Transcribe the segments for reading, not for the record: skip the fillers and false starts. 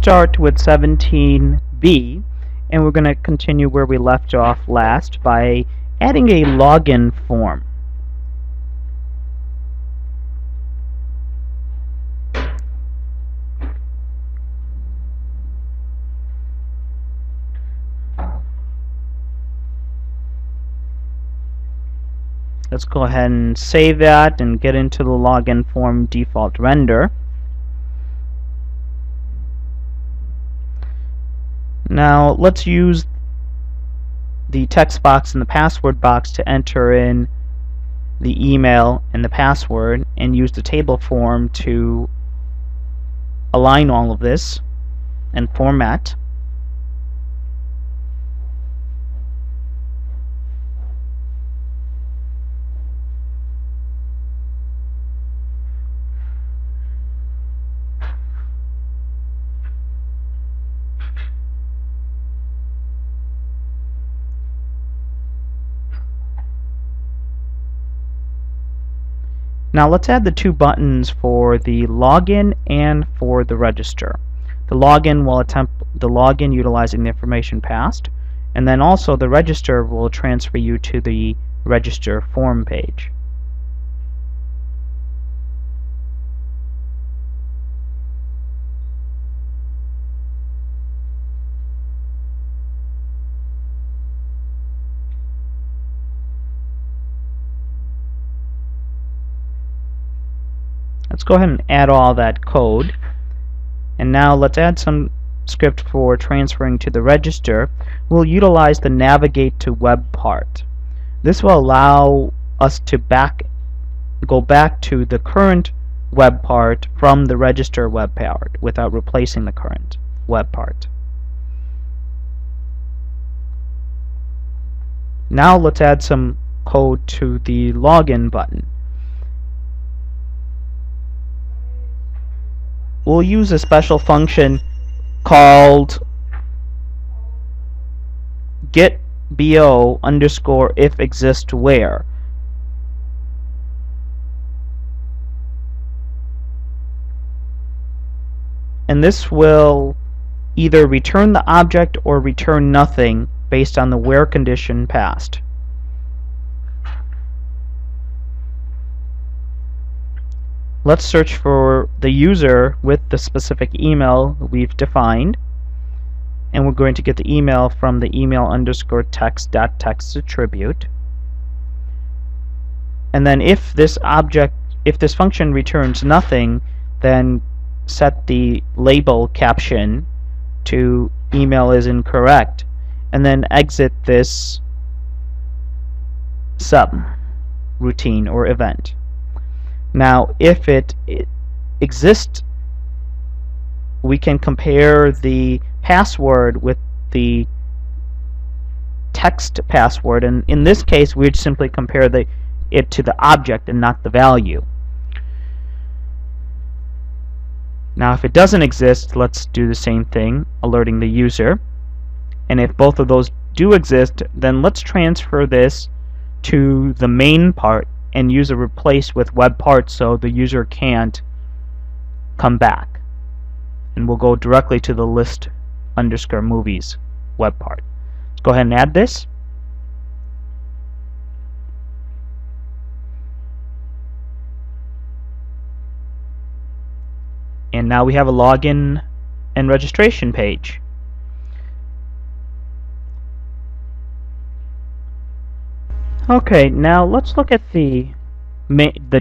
start with 17b, and we're going to continue where we left off last by adding a login form. Let's go ahead and save that and get into the login form default render. Now let's use the text box and the password box to enter in the email and the password, and use the table form to align all of this and format. Now let's add the two buttons for the login and for the register. The login will attempt the login utilizing the information passed, and then also the register will transfer you to the register form page. Let's go ahead and add all that code, and now let's add some script for transferring to the register. We'll utilize the navigate to web part. This will allow us to go back to the current web part from the register web part without replacing the current web part. Now let's add some code to the login button. We'll use a special function called getBO_if_exists_where. And this will either return the object or return nothing based on the where condition passed. Let's search for the user with the specific email we've defined, and we're going to get the email from the email_text.text attribute. And then if this function returns nothing, then set the label caption to email is incorrect, and then exit this subroutine or event. Now, if it exists, we can compare the password with the text password, and in this case, we'd simply compare it to the object and not the value. Now, if it doesn't exist, let's do the same thing, alerting the user. And if both of those do exist, then let's transfer this to the main part and use a replace with web part so the user can't come back. And we'll go directly to the list_movies web part. Let's go ahead and add this. And now we have a login and registration page. Okay, now let's look at the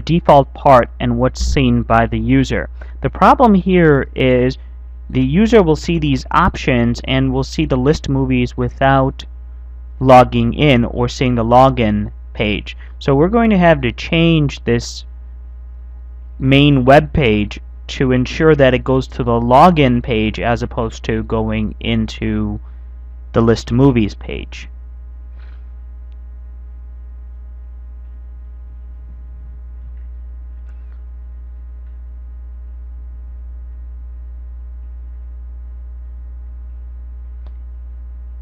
default part and what's seen by the user. The problem here is the user will see these options and will see the list movies without logging in or seeing the login page. So we're going to have to change this main web page to ensure that it goes to the login page as opposed to going into the list movies page.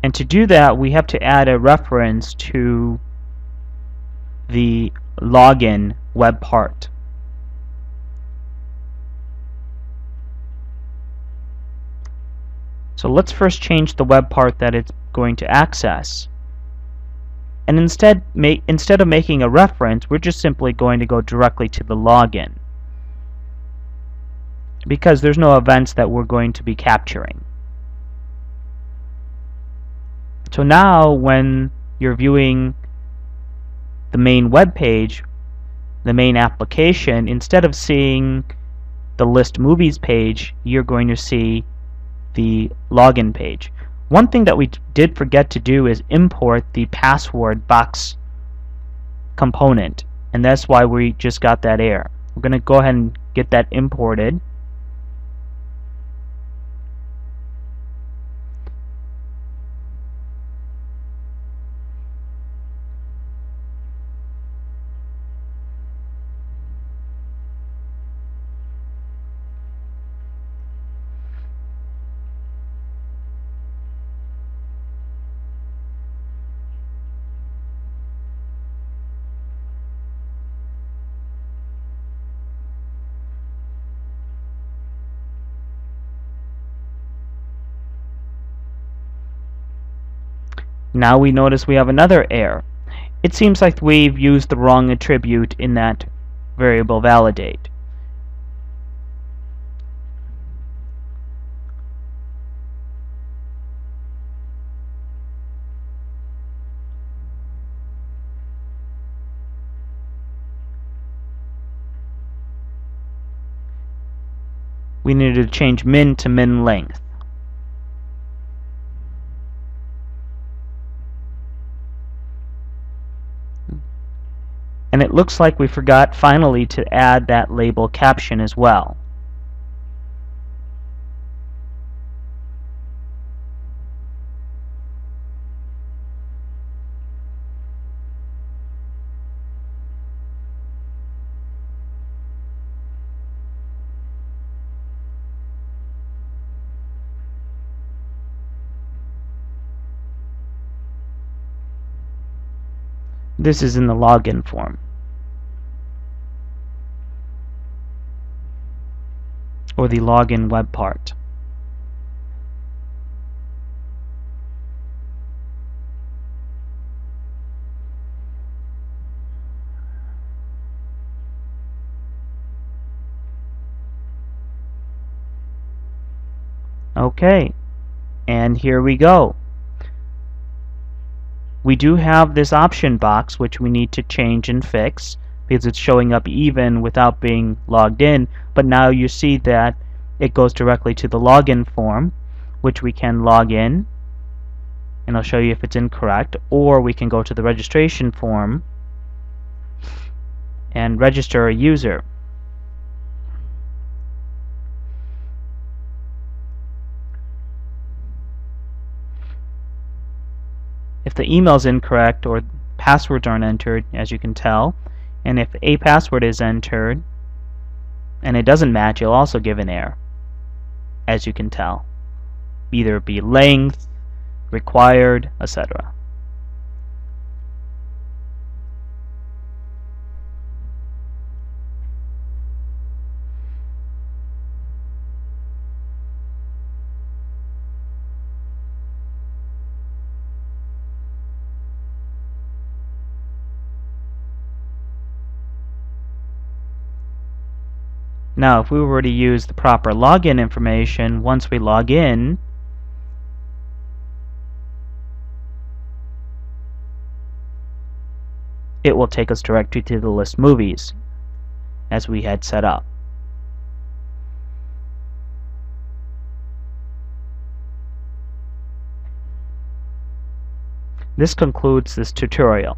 And to do that, we have to add a reference to the login web part. So let's first change the web part that it's going to access. And instead of making a reference, we're just simply going to go directly to the login, because there's no events that we're going to be capturing. So now when you're viewing the main web page, the main application, instead of seeing the list movies page, you're going to see the login page. One thing that we did forget to do is import the password box component, and that's why we just got that error. We're going to go ahead and get that imported. Now we notice we have another error. It seems like we've used the wrong attribute in that variable validate. We needed to change min to min length. And it looks like we forgot finally to add that label caption as well. This is in the login form, or the login web part. Okay, and here we go. We do have this option box which we need to change and fix because it's showing up even without being logged in, but now you see that it goes directly to the login form, which we can log in, and I'll show you if it's incorrect, or we can go to the registration form and register a user. If the email is incorrect or passwords aren't entered, as you can tell, and if a password is entered and it doesn't match, it'll also give an error, as you can tell. Either be length, required, etc. Now, if we were to use the proper login information, once we log in, it will take us directly to the list movies as we had set up. This concludes this tutorial.